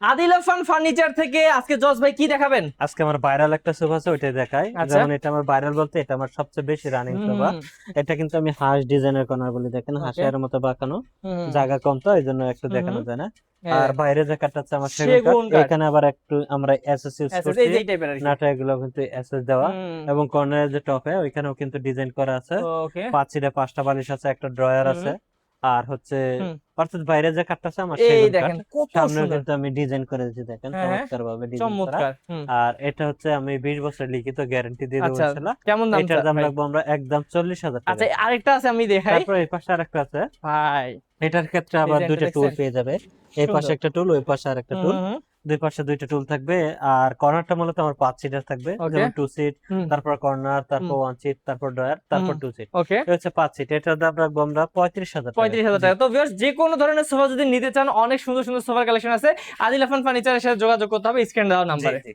Adil Affan furniture থেকে আজকে জজ ভাই কি দেখাবেন? আজকে আমার ভাইরাল একটা সোফা আছে, ওইটাই দেখাই। আচ্ছা। যেমন এটা আমার ভাইরাল বলতে এটা আমার সবচেয়ে বেশি রানিং সোফা। হুম। এটা কিন্তু আমি হাঁস ডিজাইনের কর্নার বলি, দেখেন ওকে। হাঁসের মতো বাঁকানো, হুম। জায়গা কম তো এই জন্য একটু হুম। দেখানো যায় না। হ্যাঁ। আর বাইরে যে কাঠটা আছে আমার সেগুন কাঠ, সেগুন কাঠ। এখানে আবার একটু আমরা এসএস ইউজ এসএস এই করছি, যে এই টাইপের আর কি। নাটা এগুলো কিন্তু এসএস দেওয়া। হুম। এবং কর্নারের যে টপে ওইখানেও কিন্তু ডিজাইন করা আছে। ওকে। 5 সিটে 5টা বালিশ আছে, একটা ড্রয়ার হুম। আছে। আর হচ্ছে হুম। অর্থাৎ বাইরে যে কাঠটা আছে আমার এই সেগুন কাঠ, দেখেন কত সামনেও সুন্দর। কিন্তু আমি ডিজাইন করে দিয়েছি, দেখেন হ্যাঁ হ্যাঁ, চমৎকার ভাবে ডিজাইন করা। চমৎকার। হুম। আর এটা হচ্ছে আমি 20 বছর লিখিত গ্যারান্টি দিয়ে দেবো আচ্ছা, ইনশাল্লাহ। কেমন দাম এটার দাম ভাই? রাখবো আমরা একদম 40,000 আচ্ছা, টাকা। আরেকটা আছে আমি দেখাই তারপর এই পাশে আরেকটা আছে, ভাই। এটার ক্ষেত্রে আবার ডিজাইনটা দুইটা টুল দেখছেন? পেয়ে যাবে। এই পাশে সুন্দর। একটা টুল, ওই পাশে আরেকটা হুম টুল, হুম হুম। দুই পাশে দুইটা টুল থাকবে। আর কর্নারটা মূলত আমার 5 সিটার থাকবে, ওকে। যেমন 2 সিট, হুম তারপর কর্নার, হুম তারপর 1 সিট, তারপর ড্রয়ার, হুম। তারপর 2 সিট। ওকে। এই হচ্ছে 5 সিট। এটার দাম রাখবো আমরা 35,000 টাকা। 35,000 জি টাকা। তো ভিউয়ার্স, যে কোনো ধরনের সোফা যদি নিতে চান, অনেক সুন্দর সুন্দর সোফার কালেকশন আছে। আদিল আফান ফার্নিচারের সাথে যোগাযোগ করতে হবে স্ক্রিনে দেওয়া জি নাম্বারে। জি।